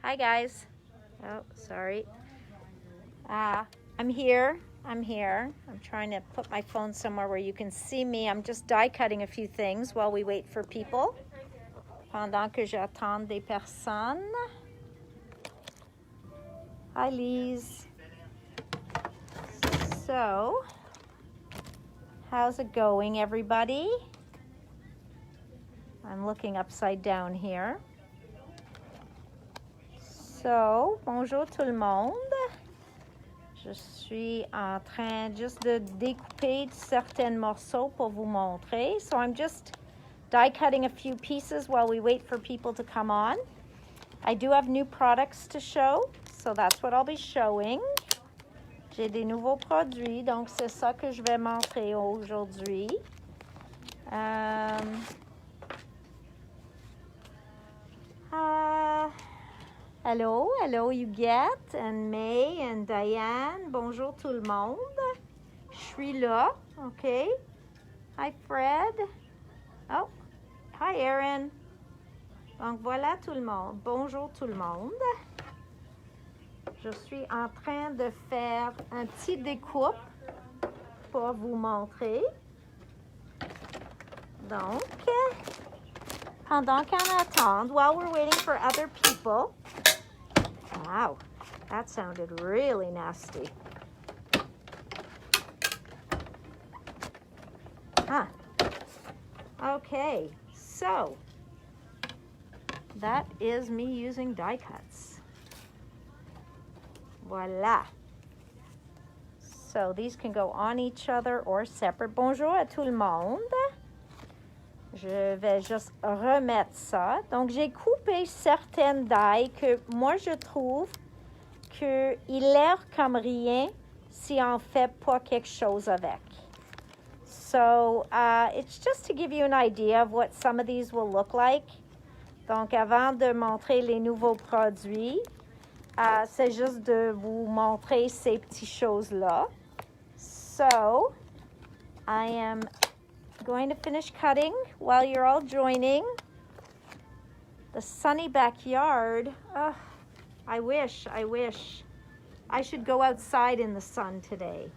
Hi guys. Oh, sorry. I'm here. I'm trying to put my phone somewhere where you can see me. I'm just die cutting a few things while we wait for people. Pendant que j'attends des personnes. Hi Lise. So, how's it going everybody? I'm looking upside down here. So, bonjour tout le monde. Je suis en train juste de découper certains morceaux pour vous montrer. So I'm just die cutting a few pieces while we wait for people to come on. I do have new products to show, so that's what I'll be showing. J'ai des nouveaux produits, donc c'est ça que je vais montrer aujourd'hui. Hello, Huguette and May and Diane. Bonjour tout le monde. Je suis là, OK. Hi Fred. Oh, hi Erin. Donc voilà tout le monde. Bonjour tout le monde. Je suis en train de faire un petit découpe pour vous montrer. Donc, pendant qu'on attend, while we're waiting for other people. Wow, that sounded really nasty. Okay, so that is me using die cuts. Voila. So these can go on each other or separate. Bonjour à tout le monde. Je vais juste remettre ça. Donc, j'ai coupé certaines dailles que moi, je trouve qu'il l'air comme rien si on ne fait pas quelque chose avec. So, it's just to give you an idea of what some of these will look like. Donc, avant de montrer les nouveaux produits, c'est juste de vous montrer ces petites choses-là. So, I am going to finish cutting while you're all joining. The sunny backyard. I wish. I should go outside in the sun today.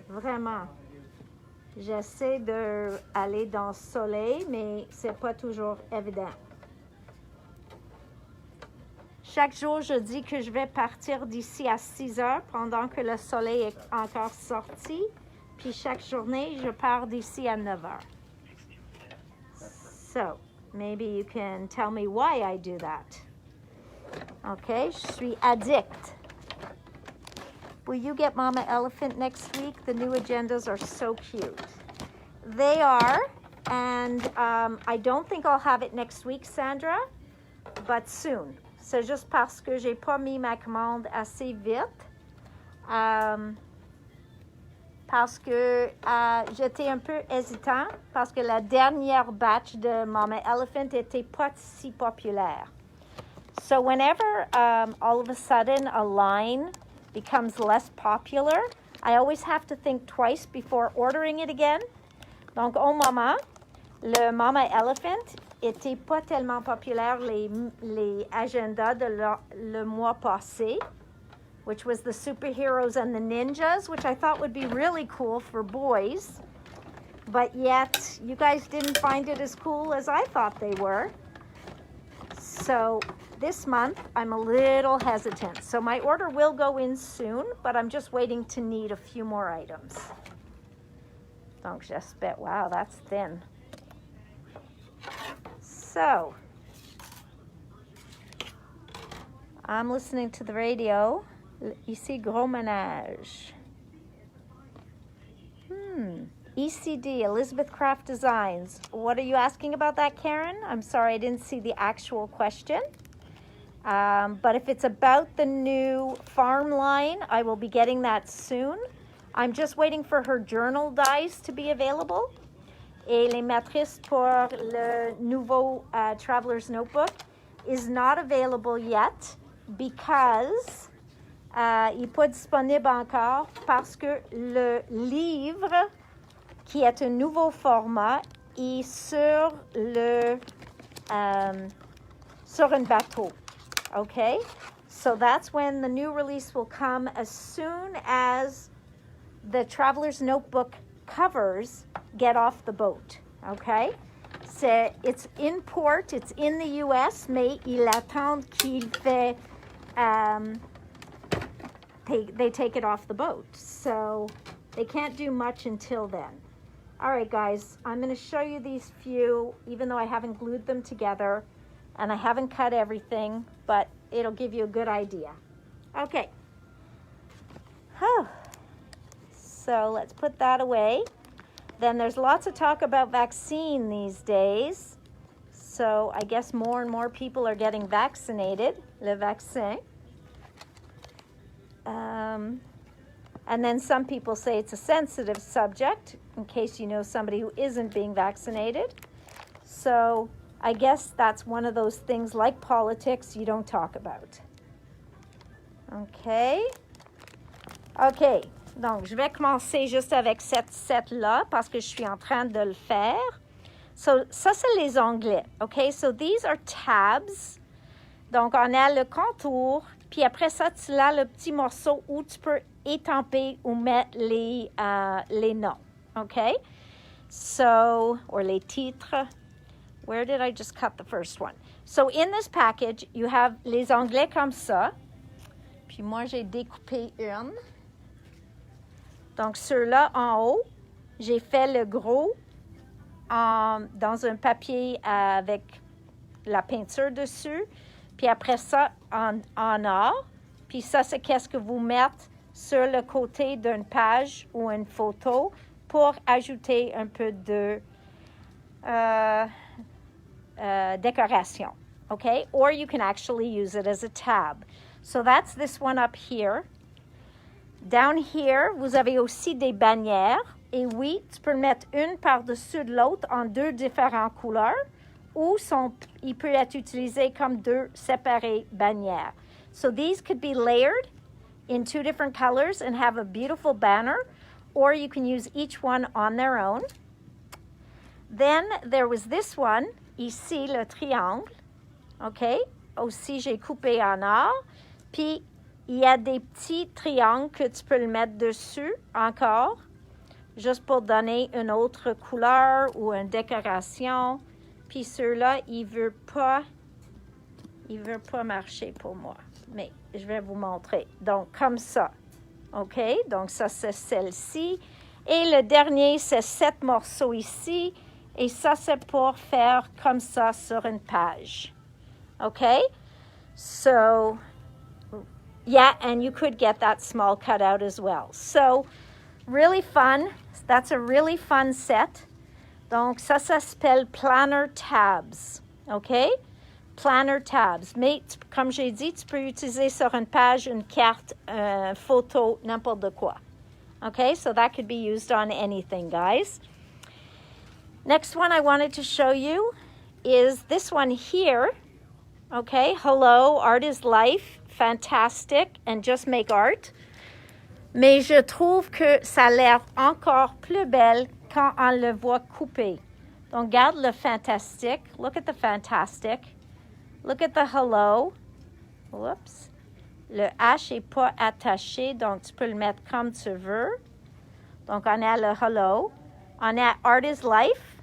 Vraiment. J'essaie d'aller dans le soleil, mais c'est pas toujours évident. Chaque jour, je dis que je vais partir d'ici à 6 heures pendant que le soleil est encore sorti. Puis chaque journée, je pars d'ici à 9 heures. So, maybe you can tell me why I do that. Okay, je suis addict. Will you get Mama Elephant next week? The new agendas are so cute. They are, and I don't think I'll have it next week, Sandra, but soon. C'est juste parce que j'ai pas mis ma commande assez vite. Parce que j'étais un peu hésitant parce que la dernière batch de Mama Elephant était pas si populaire. So whenever all of a sudden a line becomes less popular, I always have to think twice before ordering it again. Donc au moment, le Mama Elephant était pas tellement populaire les agendas de le mois passé, which was the superheroes and the ninjas, which I thought would be really cool for boys. But yet, you guys didn't find it as cool as I thought they were. So this month, I'm a little hesitant. So my order will go in soon, but I'm just waiting to need a few more items. Donc j'espère, wow, that's thin. So, I'm listening to the radio. Ici, gros ménage. ECD, Elizabeth Craft Designs. What are you asking about that, Karen? I'm sorry, I didn't see the actual question. But if it's about the new farm line, I will be getting that soon. I'm just waiting for her journal dies to be available. Et les matrices pour le nouveau Traveler's Notebook is not available yet because il n'est pas disponible encore parce que le livre, qui est un nouveau format, est sur un bateau. okay? So that's when the new release will come, as soon as the Traveler's Notebook covers get off the boat, okay? It's in port, it's in the US, mais ils attendent qu'il fait, they take it off the boat. So they can't do much until then. All right, guys, I'm going to show you these few, even though I haven't glued them together and I haven't cut everything, but it'll give you a good idea. Okay. So let's put that away. Then there's lots of talk about vaccine these days. So I guess more and more people are getting vaccinated, le vaccin. And then some people say it's a sensitive subject, in case you know somebody who isn't being vaccinated. So I guess that's one of those things like politics you don't talk about. OK. OK. Donc, je vais commencer juste avec cette set-là parce que je suis en train de le faire. So, ça, c'est les onglets. OK? So, these are tabs. Donc, on a le contour. Puis après ça, tu as le petit morceau où tu peux étamper ou mettre les noms. OK? So, or les titres. Where did I just cut the first one? So, in this package, you have les onglets comme ça. Puis moi, j'ai découpé une. Donc, ceux-là en haut, j'ai fait le gros dans un papier avec la peinture dessus. Puis après ça, en or. Puis ça, c'est qu'est-ce que vous mettez sur le côté d'une page ou une photo pour ajouter un peu de décoration. Okay? Or you can actually use it as a tab. So that's this one up here. Down here, vous avez aussi des bannières. Et oui, tu peux le mettre une par-dessus de l'autre en deux différentes couleurs. Ou il peut être utilisé comme deux séparées bannières. So these could be layered in two different colors and have a beautiful banner. Or you can use each one on their own. Then there was this one, ici, le triangle. OK? Aussi, j'ai coupé en or. Puis, il y a des petits triangles que tu peux le mettre dessus encore, juste pour donner une autre couleur ou une décoration. Puis ceux-là, il ne veut pas marcher pour moi. Mais je vais vous montrer. Donc, comme ça. OK? Donc, ça, c'est celle-ci. Et le dernier, c'est 7 morceaux ici. Et ça, c'est pour faire comme ça sur une page. OK? So, yeah, and you could get that small cutout as well. So, really fun. That's a really fun set. Donc, ça s'appelle Planner Tabs. OK? Planner Tabs. Mais, comme j'ai dit, tu peux utiliser sur une page, une carte, photo, n'importe quoi. OK? So, that could be used on anything, guys. Next one I wanted to show you is this one here. OK? Hello, art is life. Fantastic. And just make art. Mais je trouve que ça a l'air encore plus belle quand on le voit coupé. Donc, regarde le fantastic. Look at the fantastic. Look at the hello. Oups. Le H n'est pas attaché, donc tu peux le mettre comme tu veux. Donc, on a le hello. On a art is life.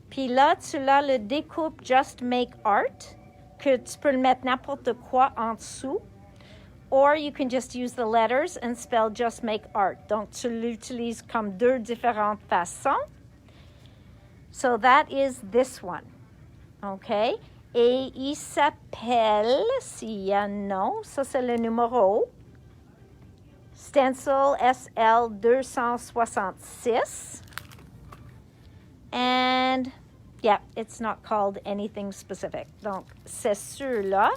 Puis là, tu as le découpe just make art, que tu peux le mettre n'importe quoi en dessous. Or you can just use the letters and spell just make art. Donc, tu l'utilises comme deux différentes façons. So that is this one. OK? Et il s'appelle, s'il y a un nom, ça c'est le numéro. Stencil SL 266. And, yeah, it's not called anything specific. Donc, c'est celui-là.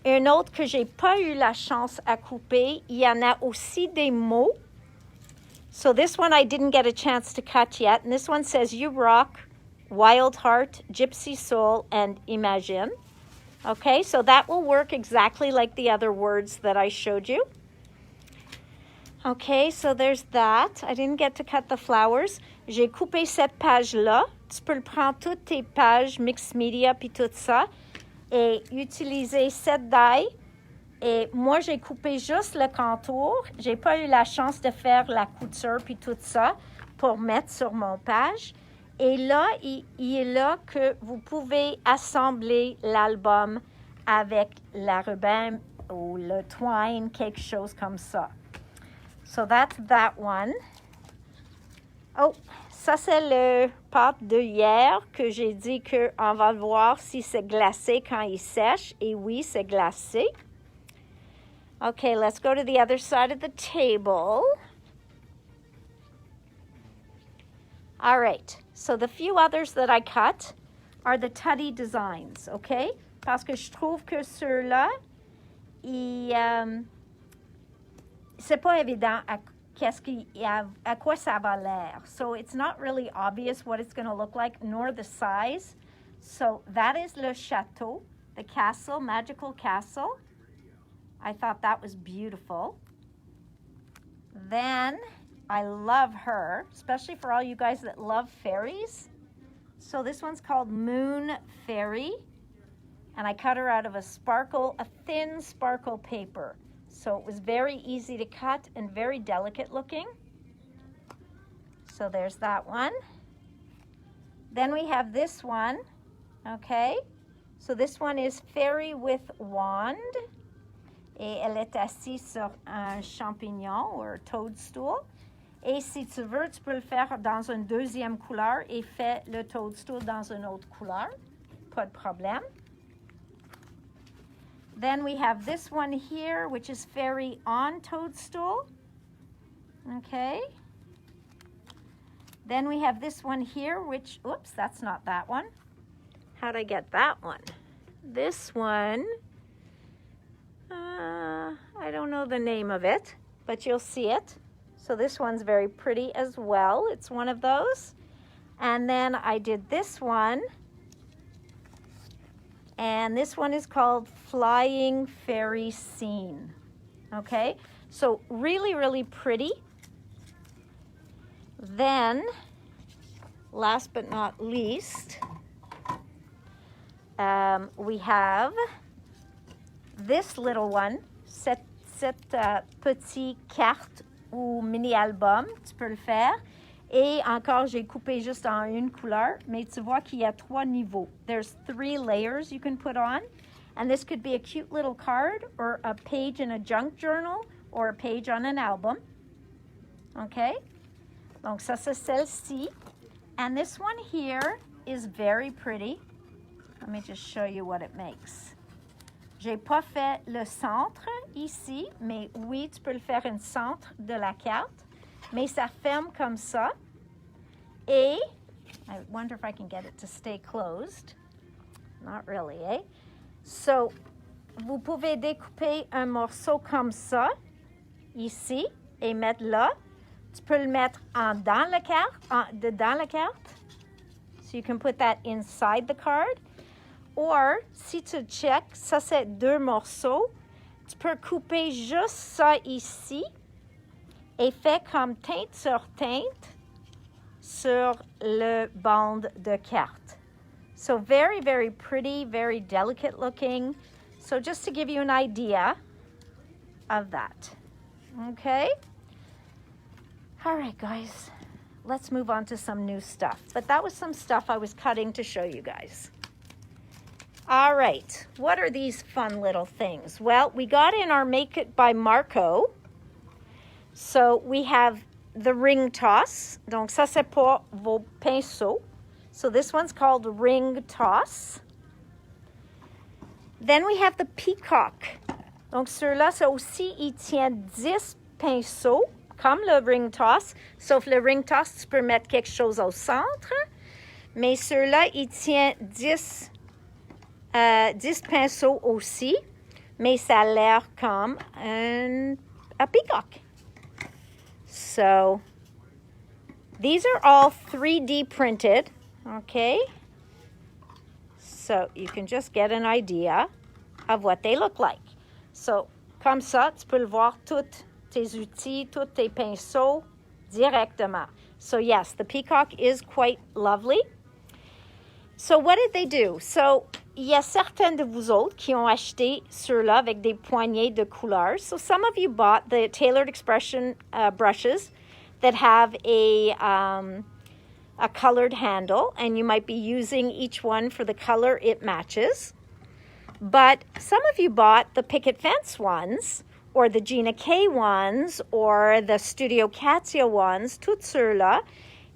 Un autre que j'ai pas eu la chance à couper, il y en a aussi des mots. So this one I didn't get a chance to cut yet. And this one says, you rock, wild heart, gypsy soul, and imagine. Okay, so that will work exactly like the other words that I showed you. Okay, so there's that. I didn't get to cut the flowers. J'ai coupé cette page-là. Tu peux le prendre toutes tes pages, mixed media, puis tout ça. et utiliser cette die. Et moi, j'ai coupé juste le contour. J'ai pas eu la chance de faire la couture puis tout ça pour mettre sur mon page. Et là, il est là que vous pouvez assembler l'album avec la ruban ou le twine, quelque chose comme ça. So that's that one. Oh, ça c'est le pâte de hier que j'ai dit qu'on va voir si c'est glacé quand il sèche. Et oui, c'est glacé. Okay, let's go to the other side of the table. All right, so the few others that I cut are the Tutty designs, okay? Parce que je trouve que ceux-là, c'est pas évident à quoi ça va l'air. So it's not really obvious what it's going to look like, nor the size. So that is le chateau, the castle, magical castle. I thought that was beautiful. Then I love her, especially for all you guys that love fairies. So this one's called Moon Fairy. And I cut her out of a thin sparkle paper. So it was very easy to cut and very delicate looking. So there's that one. Then we have this one, okay? So this one is Fairy with Wand. Et elle est assise sur un champignon ou un toadstool. Et si tu veux, tu peux le faire dans une deuxième couleur et fais le toadstool dans une autre couleur. Pas de problème. Then we have this one here, which is Fairy on Toadstool. Okay. Then we have this one here, which, oops, that's not that one. How'd I get that one? This one, I don't know the name of it, but you'll see it. So this one's very pretty as well. It's one of those. And then I did this one. And this one is called Flying Fairy Scene. Okay, so really, really pretty. Then, last but not least, we have this little one, cette petite carte ou mini-album, tu peux le faire. Et encore, j'ai coupé juste en une couleur, mais tu vois qu'il y a 3 niveaux. There's 3 layers you can put on, and this could be a cute little card or a page in a junk journal or a page on an album. Okay? Donc ça, c'est celle-ci. And this one here is very pretty. Let me just show you what it makes. J'ai pas fait le centre ici, mais oui, tu peux le faire un centre de la carte. Mais ça ferme comme ça. Et, I wonder if I can get it to stay closed. Not really, eh? So, vous pouvez découper un morceau comme ça, ici, et mettre là. Tu peux le mettre dedans la carte. So you can put that inside the card. Or, si tu check, ça c'est 2 morceaux. Tu peux couper juste ça ici. Et fait comme teinte sur le bande de carte. So very, very pretty, very delicate looking. So just to give you an idea of that. Okay? All right, guys. Let's move on to some new stuff. But that was some stuff I was cutting to show you guys. All right. What are these fun little things? Well, we got in our Make It by Marco. So we have the ring toss. Donc ça c'est pour vos pinceaux. So this one's called ring toss. Then we have the peacock. Donc ceux-là, ça aussi, il tient 10 pinceaux, comme le ring toss. Sauf le ring toss, tu peux mettre quelque chose au centre. Mais ceux-là, il tient 10 pinceaux aussi. Mais ça a l'air comme un peacock. So, these are all 3D printed, okay? So, you can just get an idea of what they look like. So, comme ça, tu peux le voir tous tes outils, tous tes pinceaux directement. So, yes, the peacock is quite lovely. So, what did they do? So, il y a certains de vous autres qui ont acheté ceux-là avec des poignées de couleurs. So some of you bought the Tailored Expression brushes that have a colored handle, and you might be using each one for the color it matches. But some of you bought the Picket Fence ones, or the Gina K ones, or the Studio Katia ones, toutes ceux-là,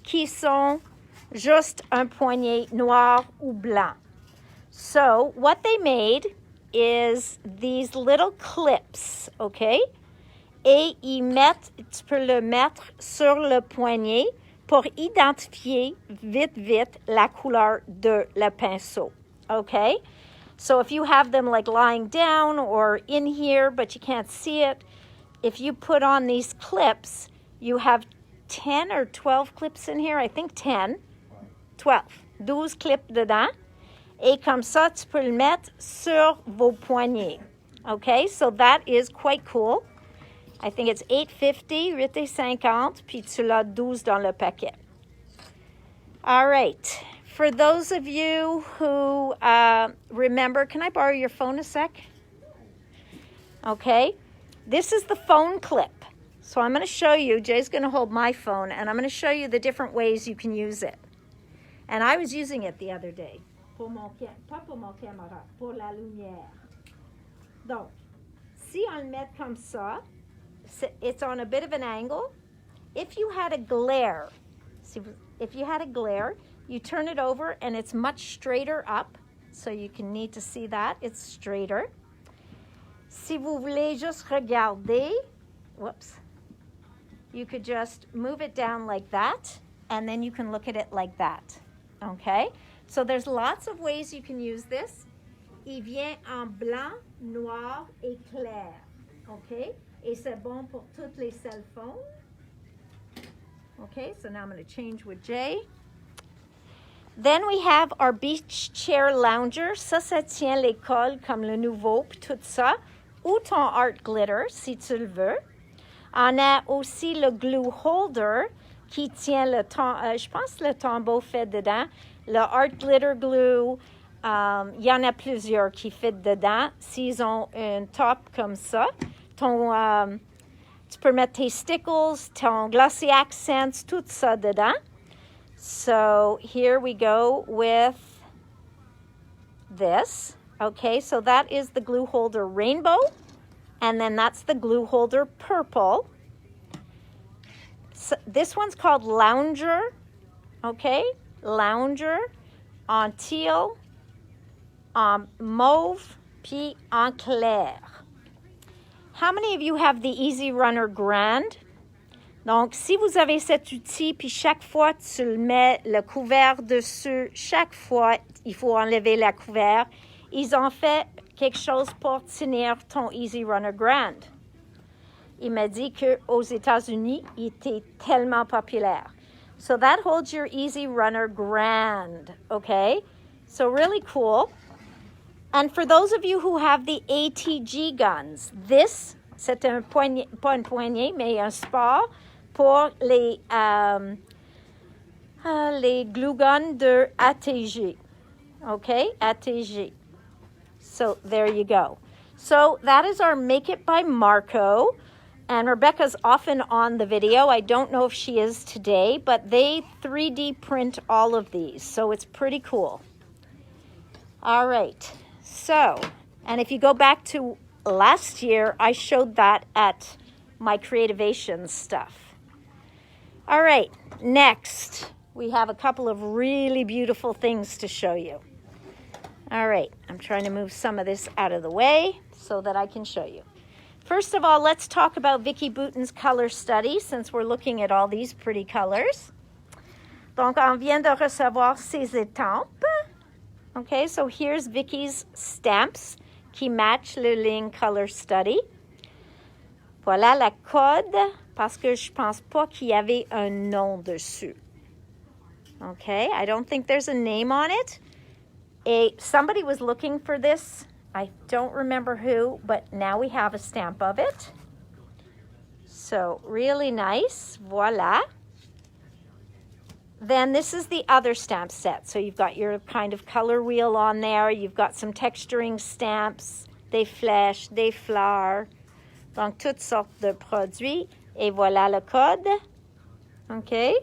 qui sont juste un poignet noir ou blanc. So what they made is these little clips, okay? Et ils mettent, tu peux le mettre sur le poignet pour identifier vite la couleur de le pinceau, okay? So if you have them like lying down or in here, but you can't see it, if you put on these clips, you have 10 or 12 clips in here, I think 10, 12 clips dedans. Et comme ça, tu peux le mettre sur vos poignets. Okay, so that is quite cool. I think it's $8.50, $8.50, puis tu l'as 12 dans le paquet. All right. For those of you who remember, can I borrow your phone a sec? Okay. This is the phone clip. So I'm going to show you, Jay's going to hold my phone, and I'm going to show you the different ways you can use it. And I was using it the other day. Pas pour mon caméra, pour la lumière. Donc, si on le met comme ça, it's on a bit of an angle. If you had a glare, you turn it over and it's much straighter up. So you can need to see that. It's straighter. Si vous voulez juste regarder, whoops, you could just move it down like that, and then you can look at it like that. Okay? So there's lots of ways you can use this. Il vient en blanc, noir et clair. Okay? Et c'est bon pour toutes les cell phones. Okay, so now I'm going to change with Jay. Then we have our beach chair lounger. Ça tient l'école comme le nouveau, puis tout ça. Ou ton art glitter, si tu le veux. On a aussi le glue holder qui tient le je pense le tombeau fait dedans. Le art glitter glue, y en a plusieurs qui fit dedans. S'ils ont un top comme ça, tu peux mettre tes stickles, ton glossy accents, tout ça dedans. So here we go with this. Okay, so that is the glue holder rainbow, and then that's the glue holder purple. So this one's called lounger, okay? Lounger en teal, en mauve, puis en clair. How many of you have the Easy Runner Grand? Donc, si vous avez cet outil, puis chaque fois tu le mets le couvert dessus, chaque fois, il faut enlever la couvert. Ils ont fait quelque chose pour tenir ton Easy Runner Grand. Il m'a dit qu'aux États-Unis, il était tellement populaire. So that holds your Easy Runner Grand, okay? So really cool. And for those of you who have the ATG guns, this, c'est un poignet, pas un poignet, mais un support pour les glue guns de ATG, okay? ATG. So there you go. So that is our Make It by Marco. And Rebecca's often on the video. I don't know if she is today, but they 3D print all of these. So it's pretty cool. All right. So, and if you go back to last year, I showed that at my Creativation stuff. All right. Next, we have a couple of really beautiful things to show you. All right, I'm trying to move some of this out of the way so that I can show you. First of all, let's talk about Vicki Boutin's color study since we're looking at all these pretty colors. Donc, on vient de recevoir ces étampes. Okay, so here's Vicki's stamps qui match le ligne color study. Voilà la code parce que je pense pas qu'il y avait un nom dessus. Okay, I don't think there's a name on it. Somebody was looking for this. I don't remember who, but now we have a stamp of it. So really nice. Voila. then this is the other stamp set. So you've got your kind of color wheel on there. You've got some texturing stamps, des flèches, des fleurs. Donc, toutes sortes de produits. Et voilà le code. OK?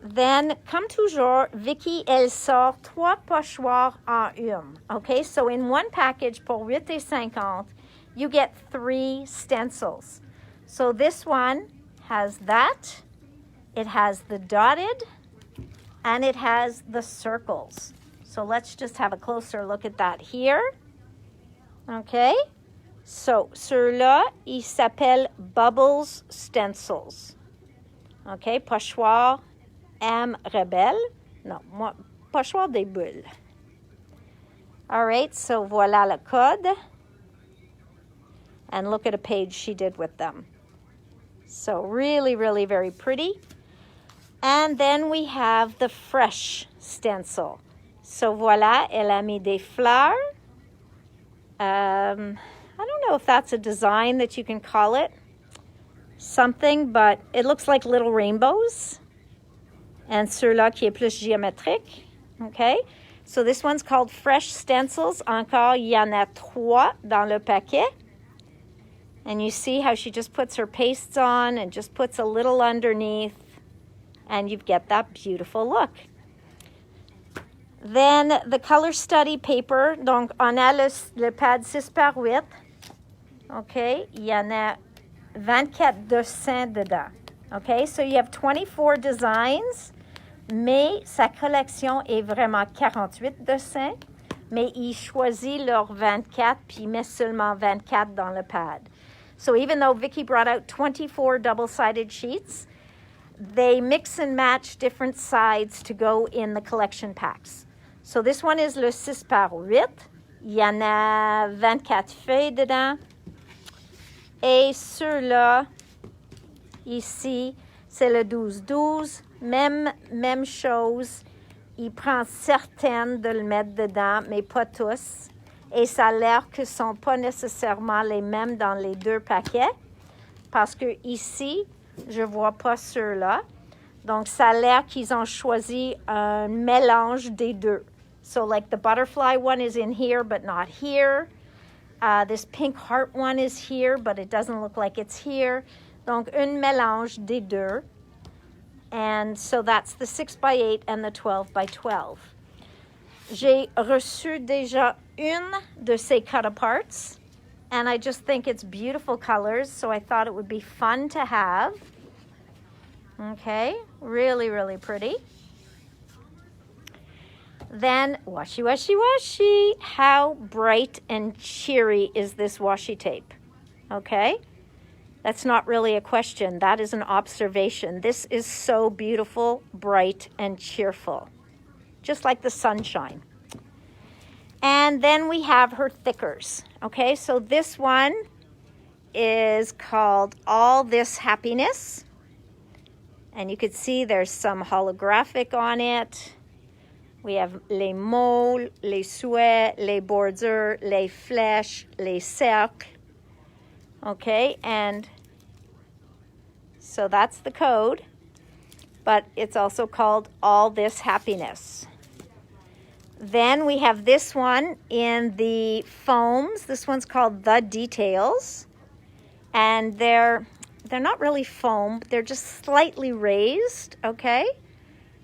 Then, comme toujours, Vicky, elle sort 3 pochoirs en une. Okay, so in one package pour 8,50, you get 3 stencils. So this one has that, it has the dotted, and it has the circles. So let's just have a closer look at that here. Okay, so ceux-là, ils s'appellent Bubbles Stencils. Okay, pochoir M rebelle. Non, moi, pochoir des bulles. All right, so voilà le code. And look at a page she did with them. So really, really very pretty. And then we have the fresh stencil. So voilà, elle a mis des fleurs. I don't know if that's a design that you can call it something, but it looks like little rainbows. And ceux-là qui est plus géométrique. Okay, so this one's called Fresh Stencils. Encore, il y en a 3 dans le paquet. And you see how she just puts her pastes on and just puts a little underneath, and you get that beautiful look. Then the color study paper. Donc, on a le pad 6x8. OK, il y en a 24 dessins dedans. OK, so you have 24 designs, mais sa collection est vraiment 48 dessins, mais il choisit leurs 24 puis il met seulement 24 dans le pad. So even though Vicky brought out 24 double-sided sheets, they mix and match different sides to go in the collection packs. So this one is le 6x8. Il y en a 24 feuilles dedans. Et ceux-là, ici, c'est le 12-12. Même chose. Il prend certaines de le mettre dedans, mais pas tous. Et ça a l'air que ce ne sont pas nécessairement les mêmes dans les 2 paquets. Parce que ici, je ne vois pas ceux-là. Donc, ça a l'air qu'ils ont choisi un mélange des 2. So, like the butterfly one is in here, but not here. This pink heart one is here, but it doesn't look like it's here. Donc, un mélange des 2. And so that's the 6x8 and the 12x12. J'ai reçu déjà une de ces cut-aparts, and I just think it's beautiful colors, so I thought it would be fun to have. Okay, really, really pretty. Then, washi, washi, washi. How bright and cheery is this washi tape? Okay, that's not really a question. That is an observation. This is so beautiful, bright, and cheerful. Just like the sunshine. And then we have her thickers. Okay, so this one is called All This Happiness. And you could see there's some holographic on it. We have les mots, les souhaits, les bordures, les flèches, les cercles. Okay, and so that's the code. But it's also called All This Happiness. Then we have this one in the foams. This one's called The Details. And they're not really foam. They're just slightly raised, okay?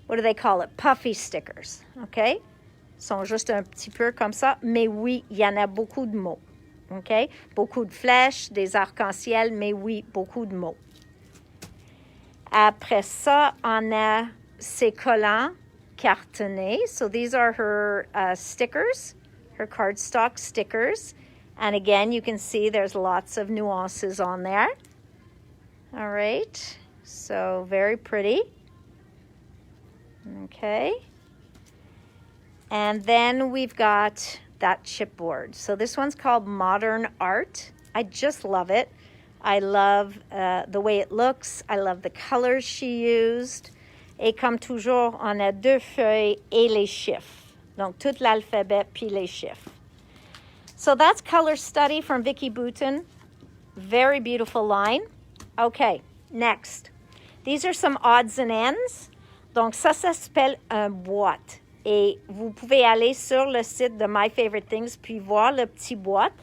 What do they call it? Puffy stickers, okay? Sont juste un petit peu comme ça. Mais oui, il y en a beaucoup de mots, okay? Beaucoup de flèches, des arcs-en-ciel, mais oui, beaucoup de mots. Après ça, on a ces collants cartonnés. So these are her stickers, her cardstock stickers. And again, you can see there's lots of nuances on there. All right, so very pretty. Okay. And then we've got that chipboard. So this one's called Modern Art. I just love it. I love the way it looks. I love the colors she used. Et comme toujours, on a 2 feuilles et les chiffres. Donc, tout l'alphabet puis les chiffres. So that's Color Study from Vicki Boutin. Very beautiful line. Okay, next. These are some odds and ends. Donc, ça s'appelle un boîte. Et vous pouvez aller sur le site de My Favorite Things puis voir le petit boîte.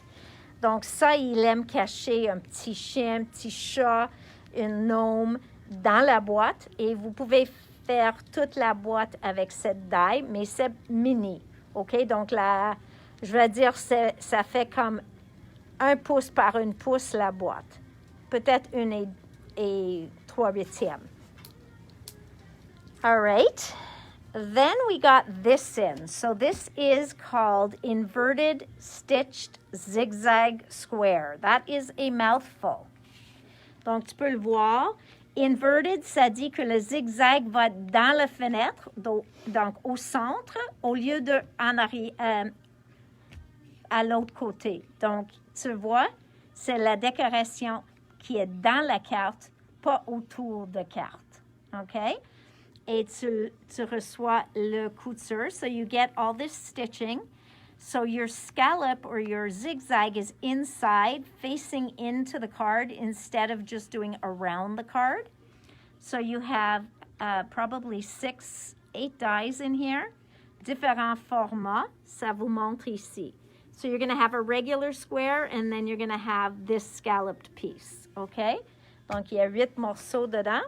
Donc, ça, il aime cacher un petit chien, un petit chat, une gnome dans la boîte. Et vous pouvez faire toute la boîte avec cette die, mais c'est mini. OK? Donc, je vais dire, ça fait comme 1 pouce par 1 pouce la boîte. Peut-être 1 et 3/8. All right. Then we got this in. So this is called Inverted Stitched Zigzag Square. That is a mouthful. Donc, tu peux le voir. Inverted, ça dit que le zigzag va dans la fenêtre, donc au centre, au lieu de en arrière, à l'autre côté. Donc, tu vois, c'est la décoration qui est dans la carte, pas autour de carte. OK? Et tu reçois le couture. So you get all this stitching. So your scallop or your zigzag is inside, facing into the card instead of just doing around the card. So you have probably 6, 8 dies in here. Différents formats. Ça vous montre ici. So you're going to have a regular square and then you're going to have this scalloped piece. OK? Donc, il y a 8 morceaux dedans.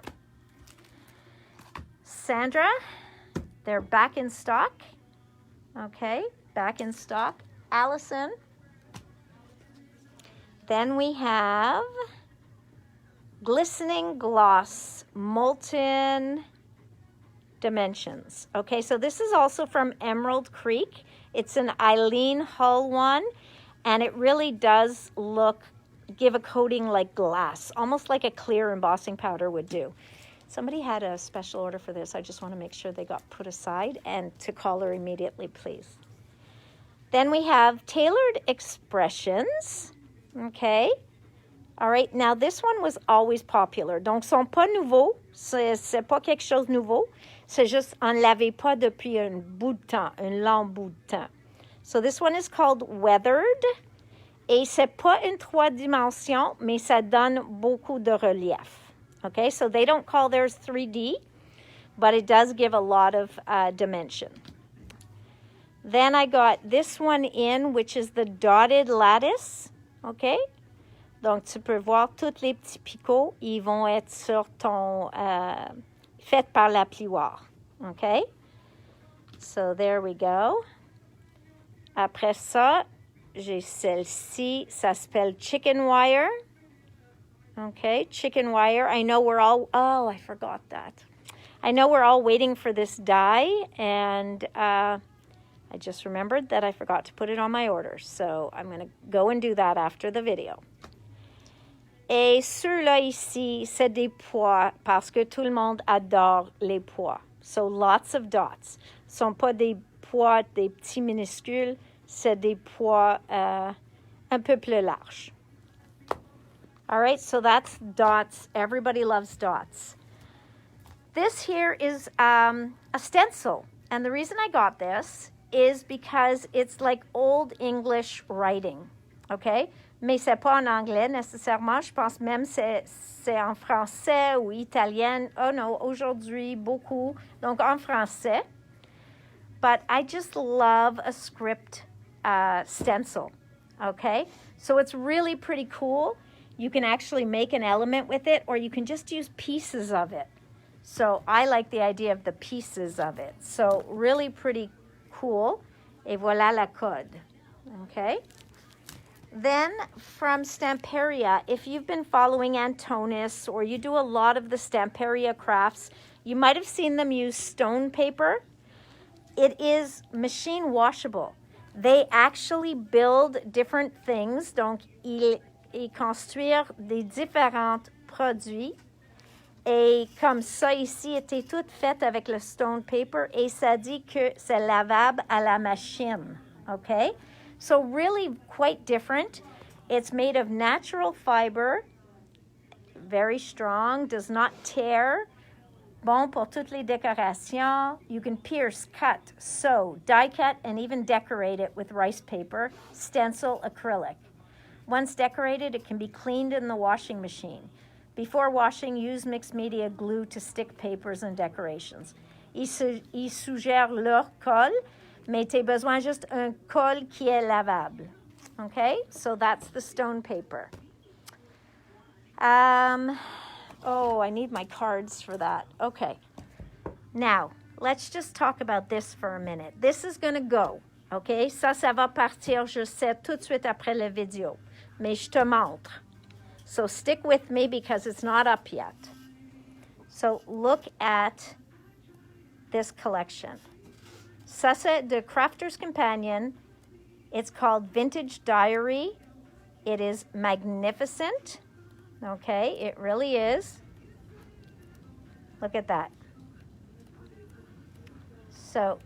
Sandra, they're back in stock. Okay, back in stock. Allison. Then we have Glistening Gloss Molten Dimensions. Okay, so this is also from Emerald Creek. It's an Eileen Hull one, and it really does give a coating like glass, almost like a clear embossing powder would do. Somebody had a special order for this. I just want to make sure they got put aside and to call her immediately, please. Then we have Tailored Expressions. Okay. All right. Now, this one was always popular. Donc, sont pas nouveaux. C'est pas quelque chose de nouveau. C'est juste, on ne l'avait pas depuis un bout de temps, un long bout de temps. So, this one is called Weathered. Et c'est pas une 3 dimensions, mais ça donne beaucoup de relief. Okay, so they don't call theirs 3D, but it does give a lot of dimension. Then I got this one in, which is the dotted lattice. Okay, donc tu peux voir tous les petits picots, ils vont être sur ton, faits par la plioire. Okay, so there we go. Après ça, j'ai celle-ci, ça s'appelle Chicken Wire. Okay, chicken wire. I know we're all, I forgot that. I know we're all waiting for this die, and I just remembered that I forgot to put it on my order. So I'm going to go and do that after the video. Et ceux-là ici, c'est des pois, parce que tout le monde adore les pois. So lots of dots. Ce ne sont pas des pois, des petits minuscules, c'est des pois un peu plus larges. All right, so that's dots. Everybody loves dots. This here is a stencil. And the reason I got this is because it's like old English writing, okay? Mais c'est pas en anglais nécessairement. Je pense même c'est en français ou italien. Oh no, aujourd'hui, beaucoup. Donc en français. But I just love a script stencil, okay? So it's really pretty cool. You can actually make an element with it, or you can just use pieces of it. So I like the idea of the pieces of it. So really pretty cool. Et voilà la code. Okay. Then from Stamperia, if you've been following Antonis or you do a lot of the Stamperia crafts, you might have seen them use stone paper. It is machine washable. They actually build different things. Donc, et construire des différents produits. Et comme ça, ici, était toute faite avec le stone paper. Et ça dit que c'est lavable à la machine. Okay? So really quite different. It's made of natural fiber. Very strong. Does not tear. Bon pour toutes les décorations. You can pierce, cut, sew, die cut, and even decorate it with rice paper, stencil, acrylic. Once decorated, it can be cleaned in the washing machine. Before washing, use mixed media glue to stick papers and decorations. Ils suggèrent leur colle, mais tu as besoin juste un colle qui est lavable. Okay, so that's the stone paper. Oh, I need my cards for that. Okay, now let's just talk about this for a minute. This is going to go, okay? Ça va partir, je sais, tout de suite après la vidéo, mais je te montre. So stick with me because it's not up yet. So look at this collection. Ça, c'est the Crafter's Companion. It's called Vintage Diary. It is magnificent. Okay, it really is. Look at that. So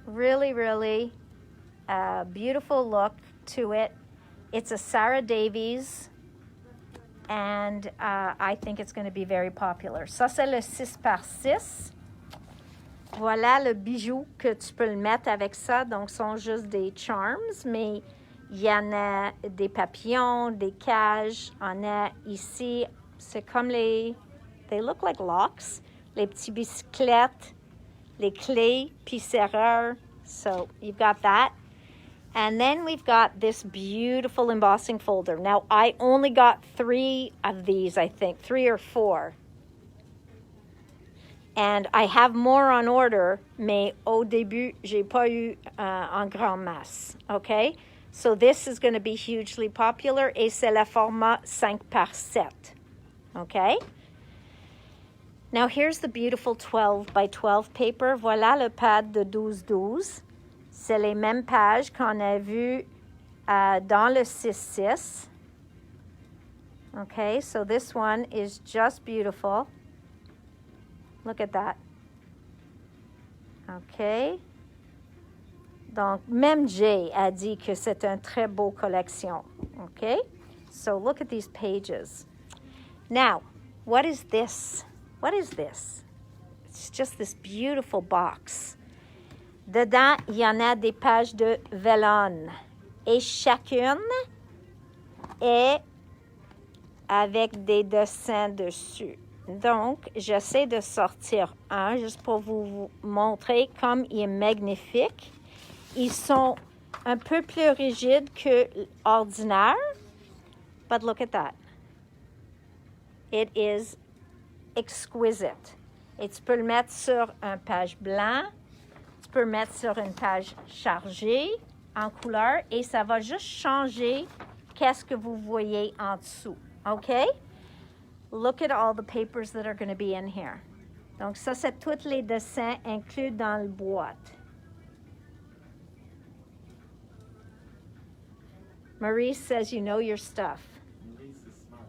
really, really beautiful look to it. It's a Sarah Davies, and I think it's going to be very popular. Ça, c'est le 6x6. Voilà le bijou que tu peux le mettre avec ça. Donc, ce sont juste des charms, mais il y en a des papillons, des cages. On a ici, c'est comme les... They look like locks. Les petits bicyclettes, les clés, puis serreurs. So, you've got that. And then we've got this beautiful embossing folder. Now, I only got 3 of these, I think. 3 or 4. And I have more on order, mais au début, j'ai pas eu en grande masse, okay? So this is going to be hugely popular, et c'est le format 5x7, okay? Now here's the beautiful 12 by 12 paper. Voilà le pad de 12-12. C'est les mêmes pages qu'on a vues dans le 6-6. Okay, so this one is just beautiful. Look at that. OK. Donc, même Jay a dit que c'est une très beau collection. OK? So, look at these pages. Now, what is this? What is this? It's just this beautiful box. Dedans, il y en a des pages de vellone. Et chacune est avec des dessins dessus. Donc, j'essaie de sortir un juste pour vous montrer comme il est magnifique. Ils sont un peu plus rigides que ordinaire. But look at that. It is exquisite. Et tu peux le mettre sur une page blanche. Tu peux le mettre sur une page chargée en couleur. Et ça va juste changer qu'est-ce que vous voyez en dessous. OK? Look at all the papers that are going to be in here. Donc, ça, c'est tous les dessins inclus dans le boîte. Maurice says you know your stuff. Maurice is smart.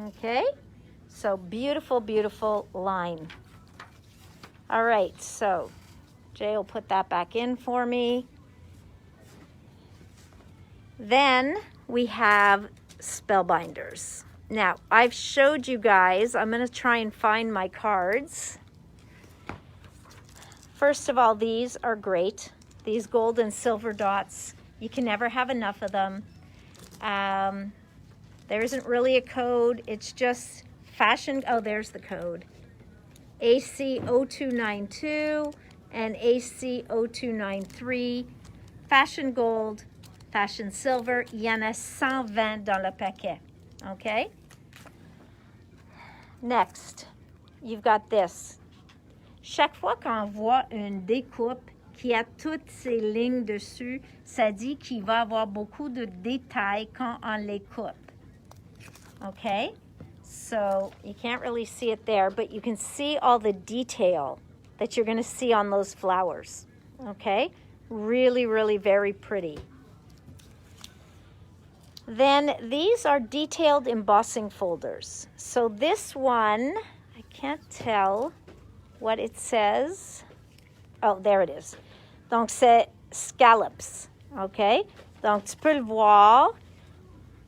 Okay? So, beautiful, beautiful line. All right, so Jay will put that back in for me. Then we have Spellbinders. Now, I've showed you guys. I'm going to try and find my cards. First of all, these are great. These gold and silver dots. You can never have enough of them. There isn't really a code. It's just fashion. Oh, there's the code. AC0292 and AC0293. Fashion gold. Fashion silver, il y en a 120 dans le paquet, okay? Next, you've got this. Chaque fois qu'on voit une découpe qui a toutes ces lignes dessus, ça dit qu'il va y avoir beaucoup de détails quand on les coupe, okay? So you can't really see it there, but you can see all the detail that you're going to see on those flowers, okay? Really, really very pretty. Then these are detailed embossing folders. So this one, I can't tell what it says. Oh, there it is. Donc, c'est scallops, okay? Donc, tu peux le voir.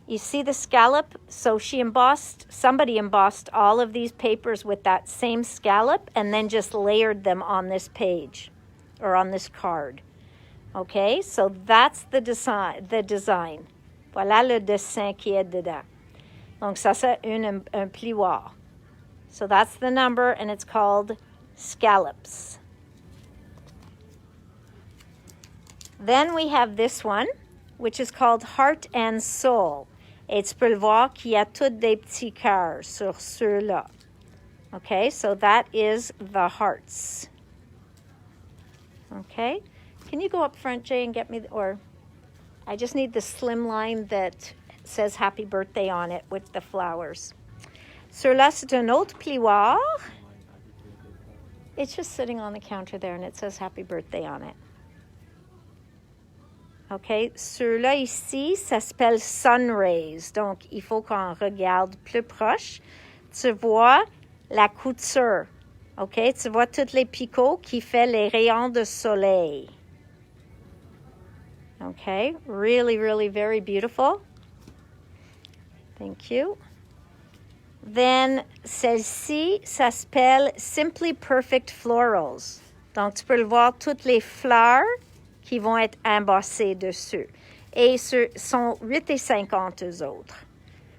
You see the scallop? So somebody embossed all of these papers with that same scallop and then just layered them on this page or on this card. Okay, so that's the design. Voilà le dessin qui est dedans. Donc, ça, c'est un plioir. So that's the number, and it's called scallops. Then we have this one, which is called Heart and Soul. Et tu peux le voir qu'il y a tous des petits cœurs sur ceux-là. Okay, so that is the hearts. Okay, can you go up front, Jay, and get me, or I just need the Slimline that says happy birthday on it with the flowers. Ceux-là, c'est un autre plioir. It's just sitting on the counter there, and it says happy birthday on it. OK, ceux-là ici, ça s'appelle sun rays. Donc, il faut qu'on regarde plus proche. Tu vois la couture. OK, tu vois tous les picots qui fait les rayons de soleil. OK, really, really very beautiful. Thank you. Then, celle-ci, ça s'appelle Simply Perfect Florals. Donc, tu peux le voir, toutes les fleurs qui vont être embossées dessus. Et ce sont 8,50 eux autres.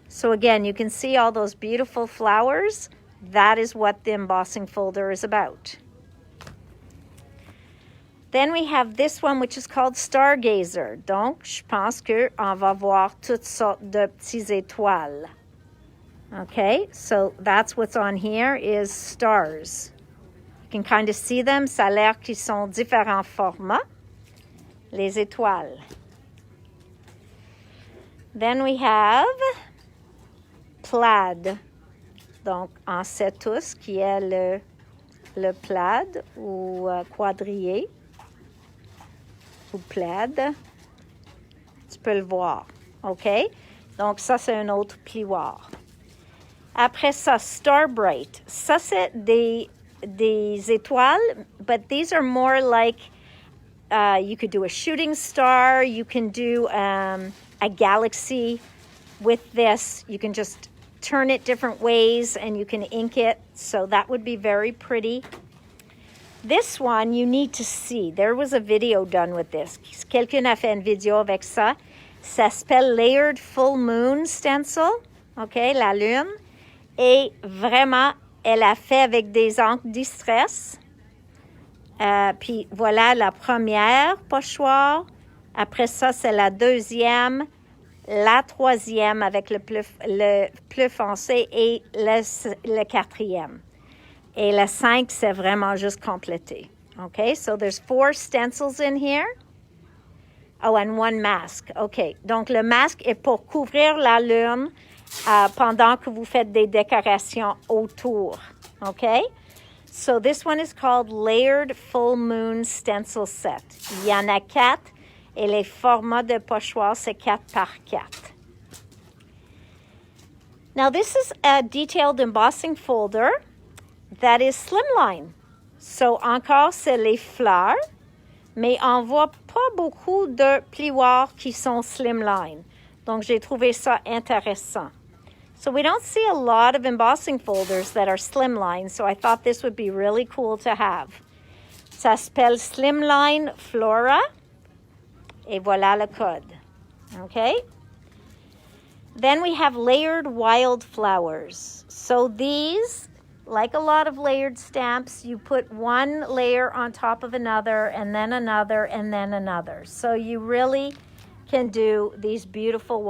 So again, you can see all those beautiful flowers. That is what the embossing folder is about. Then we have this one, which is called Stargazer. Donc, je pense qu'on va voir toutes sortes de petites étoiles. Okay, so that's what's on here is stars. You can kind of see them. Ça a l'air qu'ils sont différents formats. Les étoiles. Then we have Plaid. Donc, on sait tous qui est le plaid ou quadrillé ou plaid. Tu peux le voir, OK? Donc, ça, c'est un autre plioir. Après ça, Starbright. Ça, c'est des étoiles, but these are more like you could do a shooting star. You can do a galaxy with this. You can just turn it different ways and you can ink it. So that would be very pretty. This one you need to see. There was a video done with this. Quelqu'un a fait une vidéo avec ça. Ça s'appelle Layered Full Moon Stencil. OK, la lune. Et vraiment, elle a fait avec des encres distress. Puis voilà la première pochoir. Après ça, c'est la deuxième, la troisième avec le plus foncé et le quatrième. Et le 5, c'est vraiment juste complété. OK, so there's 4 stencils in here. Oh, and 1 mask. OK, donc le masque est pour couvrir la lune pendant que vous faites des décorations autour. OK? So this one is called Layered Full Moon Stencil Set. Il y en a 4 et les formats de pochoir, c'est 4 par 4. Now this is a detailed embossing folder that is Slimline. So encore, c'est les fleurs, mais on voit pas beaucoup de plioirs qui sont Slimline. Donc j'ai trouvé ça intéressant. So we don't see a lot of embossing folders that are Slimline, so I thought this would be really cool to have. Ça s'appelle Slimline Flora. Et voilà le code. Okay? Then we have layered wildflowers. So these, like a lot of layered stamps, you put one layer on top of another, and then another, and then another. So you really can do these beautiful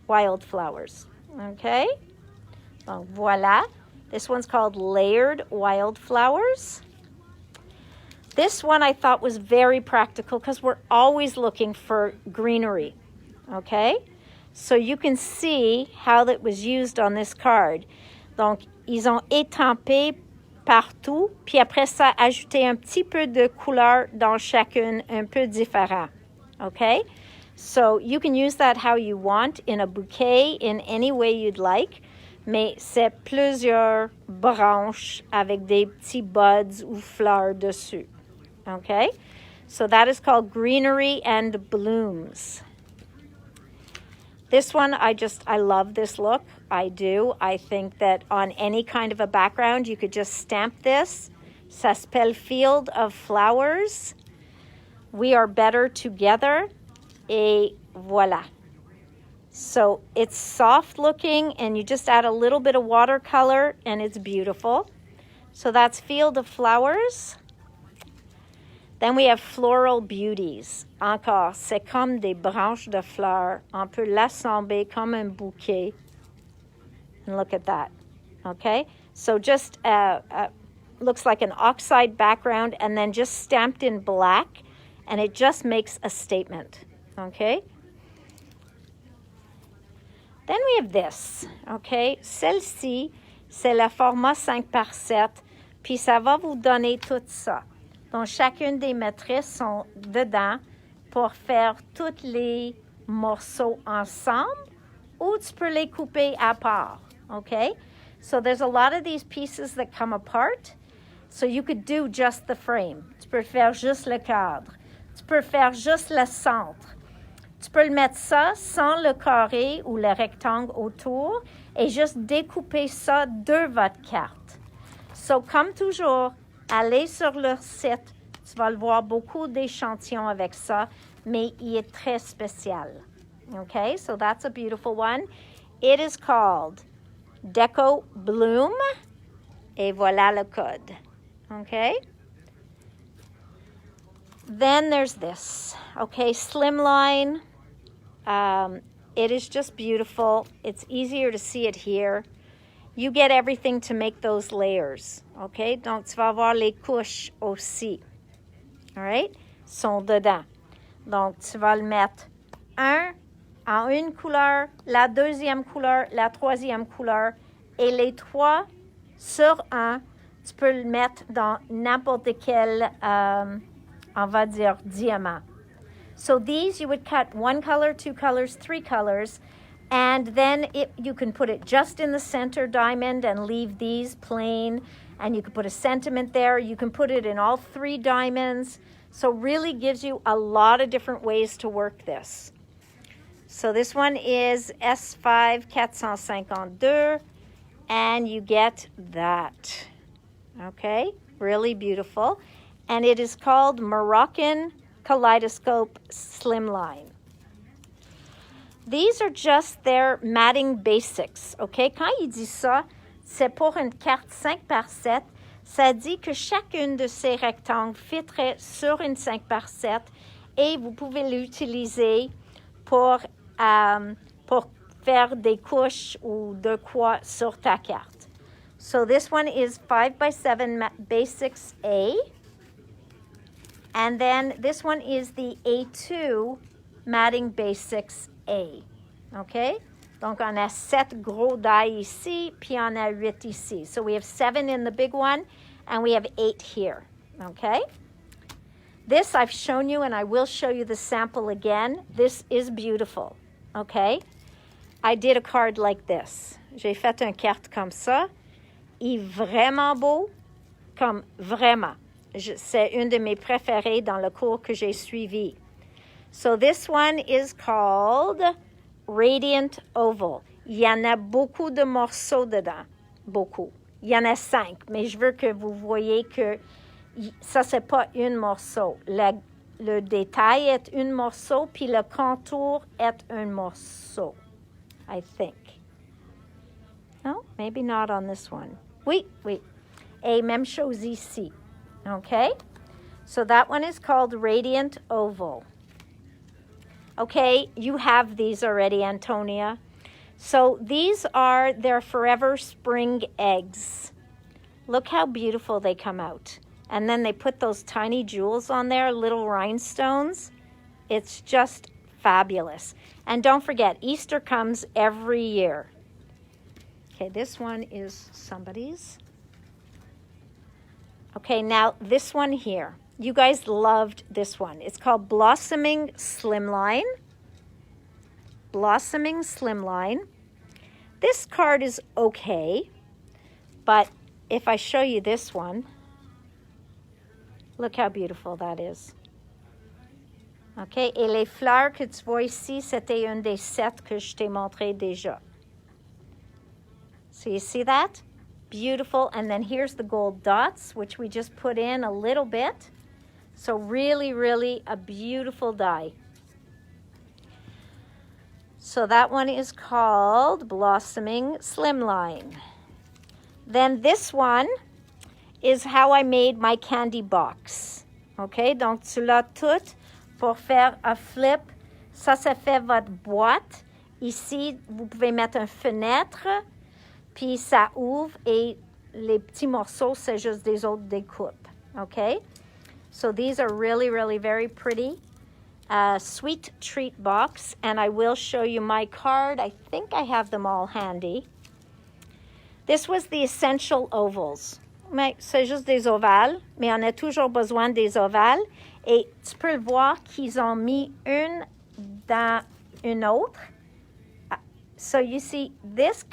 wildflowers. Okay? Donc voilà. This one's called Layered Wildflowers. This one I thought was very practical because we're always looking for greenery. Okay? So you can see how that was used on this card. Donc, ils ont étampé partout, puis après ça, ajouté un petit peu de couleur dans chacune, un peu différent. Okay? So you can use that how you want, in a bouquet, in any way you'd like, mais c'est plusieurs branches avec des petits buds ou fleurs dessus. Okay? So that is called Greenery and Blooms. This one, I love this look. I do. I think that on any kind of a background, you could just stamp this. Ça s'appelle Field of Flowers. We are better together. Et voilà. So it's soft looking and you just add a little bit of watercolor and it's beautiful. So that's Field of Flowers. Then we have Floral Beauties. Encore, c'est comme des branches de fleurs. On peut l'assembler comme un bouquet. And look at that. Okay? So just looks like an oxide background and then just stamped in black. And it just makes a statement. Okay? Then we have this. Okay? Celle-ci, c'est le format 5x7. Puis ça va vous donner tout ça. Donc, chacune des matrices sont dedans pour faire tous les morceaux ensemble ou tu peux les couper à part, okay? So there's a lot of these pieces that come apart. So you could do just the frame. Tu peux faire juste le cadre. Tu peux faire juste le centre. Tu peux le mettre ça sans le carré ou le rectangle autour et juste découper ça de votre carte. So, comme toujours, allez sur leur site, tu vas le voir beaucoup d'échantillons avec ça, mais il est très spécial. Okay, so that's a beautiful one. It is called Deco Bloom, et voilà le code. Okay. Then there's this. Okay, Slimline. It is just beautiful. It's easier to see it here. You get everything to make those layers, okay? Donc, tu vas avoir les couches aussi, all right? Sont dedans. Donc, tu vas le mettre un en une couleur, la deuxième couleur, la troisième couleur, et les trois sur un, tu peux le mettre dans n'importe quel, on va dire, diamant. So these, you would cut one color, two colors, three colors, and then you can put it just in the center diamond and leave these plain. And you can put a sentiment there. You can put it in all three diamonds. So really gives you a lot of different ways to work this. So this one is S5 452. And you get that. Okay, really beautiful. And it is called Moroccan Kaleidoscope Slimline. These are just their matting basics, OK? Quand il dit ça, c'est pour une carte 5x7. Ça dit que chacune de ces rectangles fitterait sur une 5x7 et vous pouvez l'utiliser pour faire des couches ou de quoi sur ta carte. So this one is 5x7 Basics A. And then this one is the A2 Matting Basics A. OK? Donc, on a 7 gros die ici, puis on a 8 ici. So we have 7 in the big one, and we have 8 here. OK? This I've shown you, and I will show you the sample again. This is beautiful. OK? I did a card like this. J'ai fait une carte comme ça. Il est vraiment beau, comme vraiment. C'est une de mes préférées dans le cours que j'ai suivi. So this one is called Radiant Oval. Il y en a beaucoup de morceaux dedans. Beaucoup. Il y en a 5, mais je veux que vous voyez que ça, c'est pas un morceau. Le détail est un morceau, puis le contour est un morceau, I think. No, maybe not on this one. Oui. Et même chose ici. Okay? So that one is called Radiant Oval. Okay, you have these already, Antonia. So these are their Forever Spring eggs. Look how beautiful they come out. And then they put those tiny jewels on there, little rhinestones. It's just fabulous. And don't forget, Easter comes every year. Okay, this one is somebody's. Okay, now this one here. You guys loved this one. It's called Blossoming Slimline. Blossoming Slimline. This card is okay, but if I show you this one, look how beautiful that is. Okay, et les fleurs que tu vois ici, c'était une des 7 que je t'ai montré déjà. So you see that? Beautiful. And then here's the gold dots, which we just put in a little bit. So really, really a beautiful die. So that one is called Blossoming Slimline. Then this one is how I made my candy box. OK? Donc, tu l'as tout pour faire un flip. Ça fait votre boîte. Ici, vous pouvez mettre une fenêtre, puis ça ouvre et les petits morceaux, c'est juste des autres découpes. OK? So these are really, really very pretty. Sweet treat box, and I will show you my card. I think I have them all handy. This was the essential ovals. Mais c'est juste des ovales, mais on a toujours besoin des ovales. Et tu peux voir qu'ils ont mis une dans une autre. So you see, this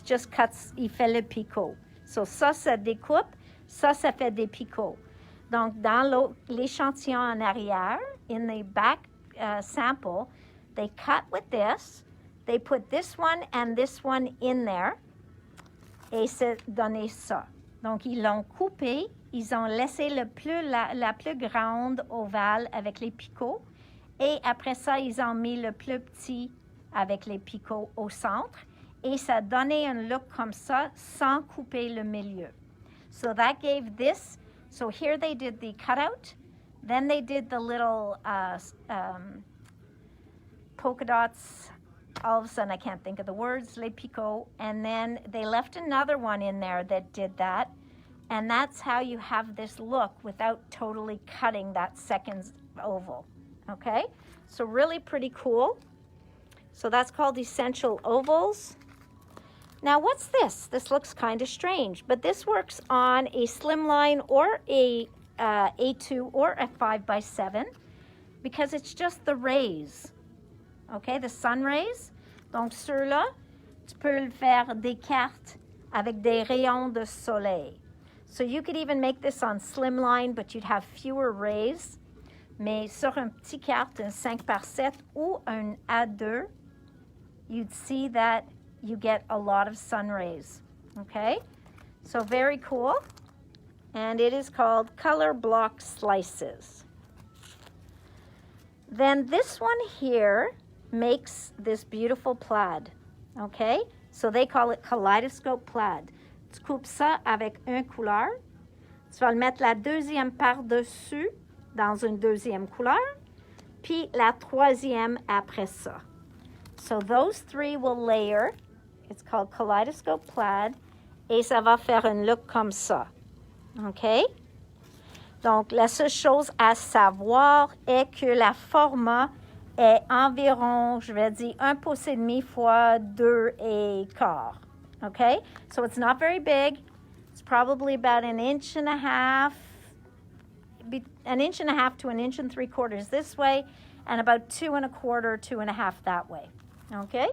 just cuts, il fait le picot. So ça découpe, ça fait des picots. Donc, dans l'échantillon en arrière, in the back sample, they cut with this. They put this one and this one in there. Et c'est donné ça. Donc, ils l'ont coupé. Ils ont laissé la plus grande ovale avec les picots. Et après ça, ils ont mis le plus petit avec les picots au centre. Et ça donnait un look comme ça sans couper le milieu. So that gave this. So here they did the cutout, then they did the little polka dots. All of a sudden, I can't think of the words, les picots, and then they left another one in there that did that, and that's how you have this look without totally cutting that second oval, okay? So really pretty cool. So that's called Essential Ovals. Now, what's this? This looks kind of strange, but this works on a slimline or a A2 or a 5x7 because it's just the rays, okay, the sun rays. Donc, ceux-là, tu peux le faire des cartes avec des rayons de soleil. So you could even make this on slimline, but you'd have fewer rays. Mais sur une petite carte, un 5x7 ou un A2, you'd see that you get a lot of sun rays, okay? So very cool. And it is called Color Block Slices. Then this one here makes this beautiful plaid, okay? So they call it Kaleidoscope Plaid. Tu coupes ça avec une couleur. Tu vas le mettre la deuxième par-dessus dans une deuxième couleur, puis la troisième après ça. So those three will layer. It's called Kaleidoscope Plaid. Et ça va faire un look comme ça. OK? Donc, la seule chose à savoir est que la format est environ, je vais dire, 1,5 pouce fois 2,25. OK? So it's not very big. It's probably about 1.5 inches, 1.5 inches to 1.75 inches this way, and about 2.25, 2.5 that way. OK?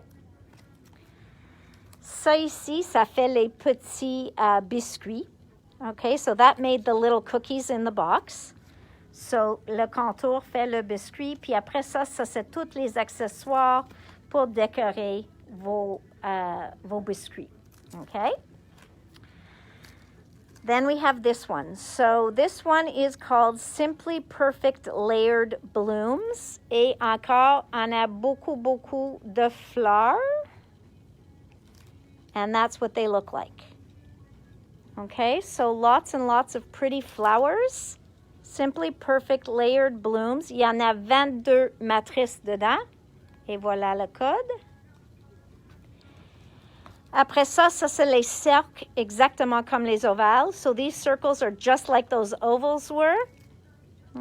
Ça ici, ça fait les petits biscuits. Okay, so that made the little cookies in the box. So, le contour fait le biscuit. Puis après ça, c'est tous les accessoires pour décorer vos biscuits. Okay? Then we have this one. So, this one is called Simply Perfect Layered Blooms. Et encore, on a beaucoup de fleurs. And that's what they look like. Okay, so lots and lots of pretty flowers. Simply Perfect Layered Blooms. Il y en a 22 matrices dedans. Et voilà le code. Après ça, c'est les cercles exactement comme les ovales. So these circles are just like those ovals were.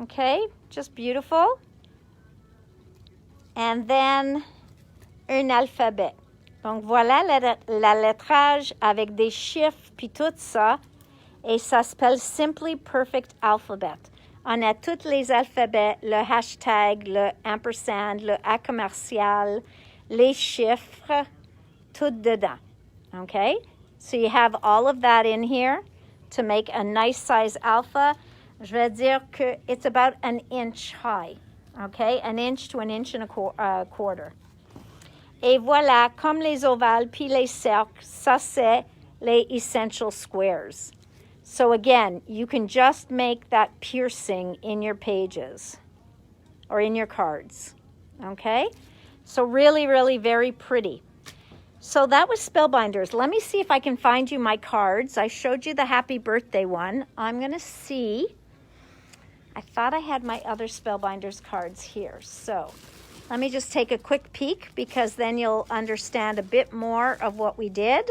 Okay, just beautiful. And then, un alphabet. Donc, voilà la lettrage avec des chiffres puis tout ça. Et ça s'appelle Simply Perfect Alphabet. On a tous les alphabets, le hashtag, le ampersand, le A commercial, les chiffres, tout dedans. Okay? So you have all of that in here to make a nice size alpha. Je vais dire que it's about 1 inch high. Okay? 1 inch to 1 inch and a quarter. Et voilà, comme les ovales puis les cercles, ça c'est les essential squares. So again, you can just make that piercing in your pages or in your cards, okay? So really, really very pretty. So that was Spellbinders. Let me see if I can find you my cards. I showed you the happy birthday one. I'm going to see. I thought I had my other Spellbinders cards here. So let me just take a quick peek because then you'll understand a bit more of what we did.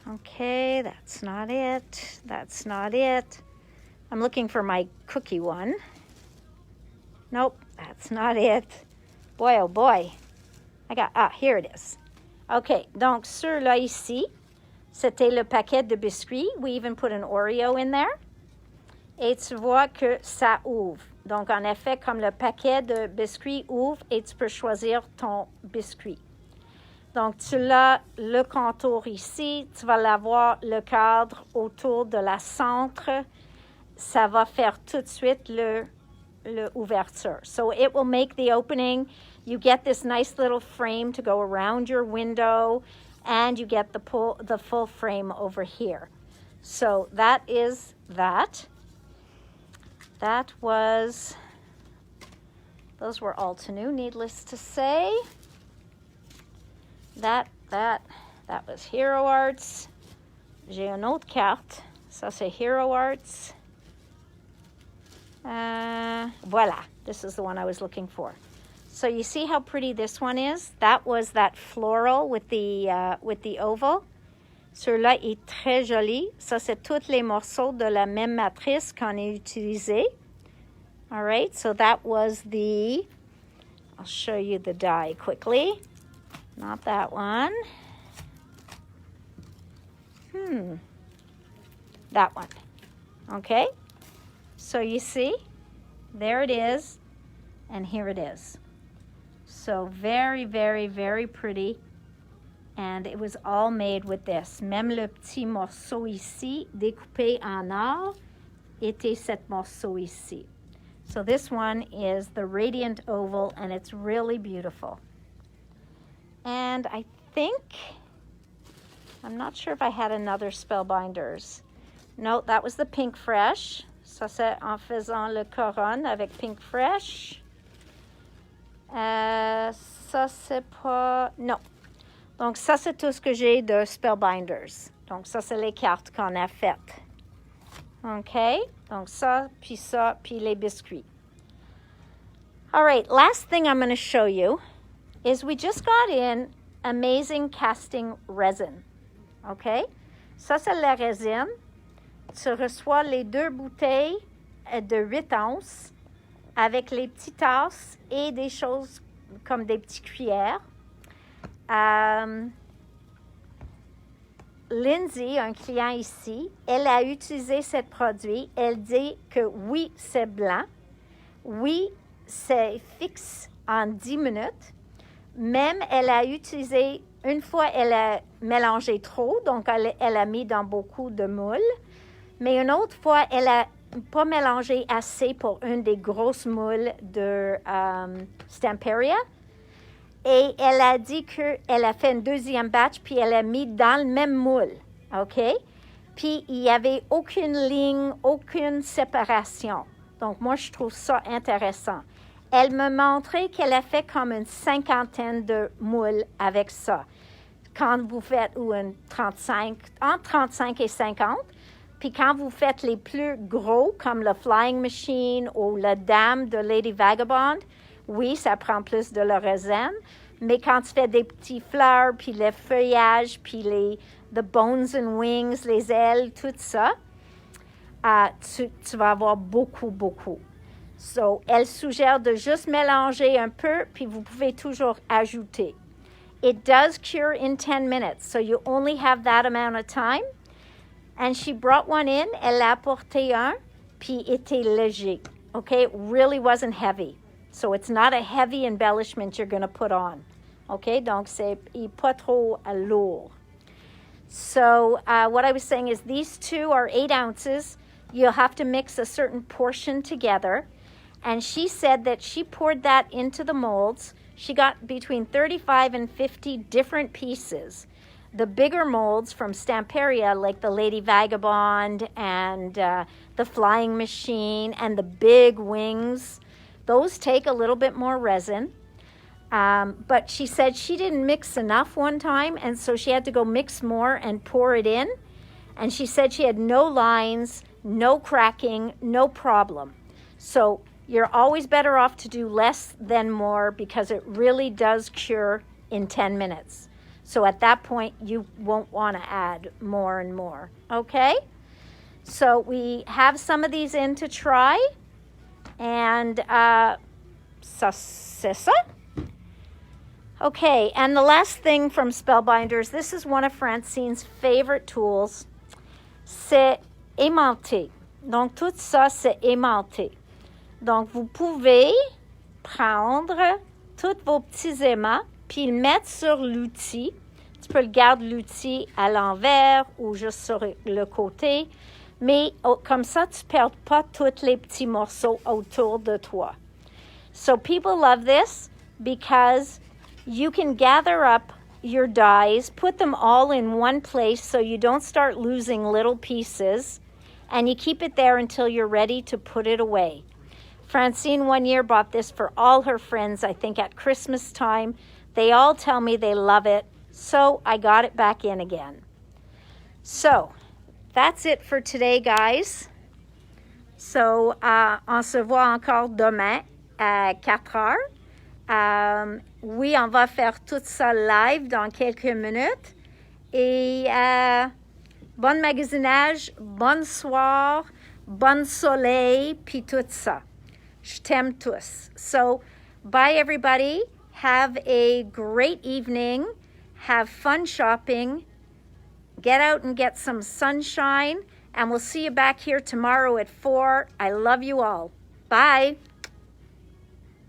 Okay, that's not it. That's not it. I'm looking for my cookie one. Nope, that's not it. Boy, oh boy. Here it is. OK, donc ceux-là ici, c'était le paquet de biscuits. We even put an Oreo in there. Et tu vois que ça ouvre. Donc, en effet, comme le paquet de biscuits ouvre et tu peux choisir ton biscuit. Donc, tu l'as le contour ici. Tu vas l'avoir le cadre autour de la centre. Ça va faire tout de suite le ouverture. So, it will make the opening. You get this nice little frame to go around your window, and you get the full frame over here. So that is that. That was, those were all to new, needless to say. That was Hero Arts. J'ai une autre carte. Ça, c'est Hero Arts. Voila, this is the one I was looking for. So you see how pretty this one is? That was that floral with the oval. Celui-là est très joli. Ça, c'est tous les morceaux de la même matrice qu'on a utilisé. All right, so that was I'll show you the die quickly. Not that one. That one. Okay, so you see, there it is, and here it is. So very, very, very pretty. And it was all made with this. Même le petit morceau ici, découpé en or, était cet morceau ici. So this one is the Radiant Oval, and it's really beautiful. And I think, I'm not sure if I had another Spellbinders. No, that was the Pink Fresh. Ça, c'est en faisant le couronne avec Pink Fresh. Ça, c'est pas... Non. Donc, ça, c'est tout ce que j'ai de Spellbinders. Donc, ça, c'est les cartes qu'on a faites. OK? Donc, ça, puis les biscuits. All right, last thing I'm going to show you is we just got in amazing casting resin. OK? Ça, c'est la résine. Tu reçois les 2 bouteilles de 8 onces avec les petites tasses et des choses comme des petites cuillères. Lindsay, un client ici, elle a utilisé ce produit. Elle dit que oui, c'est blanc. Oui, c'est fixe en 10 minutes. Même, elle a utilisé, une fois, elle a mélangé trop, donc elle a mis dans beaucoup de moules. Mais une autre fois, elle n'a pas mélangé assez pour une des grosses moules de Stamperia. Et elle a dit qu'elle a fait une deuxième batch, puis elle a mis dans le même moule, OK? Puis, il n'y avait aucune ligne, aucune séparation. Donc, moi, je trouve ça intéressant. Elle me montrait qu'elle a fait comme une 50aine de moules avec ça. Quand vous faites, ou une 35, entre 35 et 50. Puis, quand vous faites les plus gros, comme le Flying Machine ou la Dame de Lady Vagabond, oui, ça prend plus de la résine, mais quand tu fais des petits fleurs, puis le feuillage, puis the bones and wings, les ailes, tout ça, tu vas avoir beaucoup, beaucoup. So, elle suggère de juste mélanger un peu, puis vous pouvez toujours ajouter. It does cure in 10 minutes, so you only have that amount of time. And she brought one in, elle a apporté un, puis était léger, okay? It really wasn't heavy. So it's not a heavy embellishment you're going to put on. Okay, donc c'est pas trop lourd. So what I was saying is these two are 8 ounces. You'll have to mix a certain portion together. And she said that she poured that into the molds. She got between 35 and 50 different pieces. the bigger molds from Stamperia, like the Lady Vagabond and the Flying Machine and the big wings, those take a little bit more resin. But she said she didn't mix enough one time, and so she had to go mix more and pour it in. And she said she had no lines, no cracking, no problem. So you're always better off to do less than more, because it really does cure in 10 minutes. So at that point, you won't want to add more and more, okay? So we have some of these in to try, and c'est ça. Okay, and the last thing from Spellbinders, this is one of Francine's favorite tools, c'est aimanté. Donc tout ça, c'est aimanté. Donc vous pouvez prendre tous vos petits aimants puis le mettre sur l'outil. Tu peux le garder l'outil à l'envers ou juste sur le côté, mais comme ça, tu ne perds pas tous les petits morceaux autour de toi. So people love this because you can gather up your dies, put them all in one place so you don't start losing little pieces, and you keep it there until you're ready to put it away. Francine one year bought this for all her friends, I think at Christmas time. They all tell me they love it, so I got it back in again. So, that's it for today, guys. So, on se voit encore demain à 4 heures. Oui, on va faire tout ça live dans quelques minutes. Et bon magasinage, bon soir, bon soleil, puis tout ça. Je t'aime tous. So, bye everybody. Have a great evening. Have fun shopping. Get out and get some sunshine. And we'll see you back here tomorrow at 4. I love you all. Bye.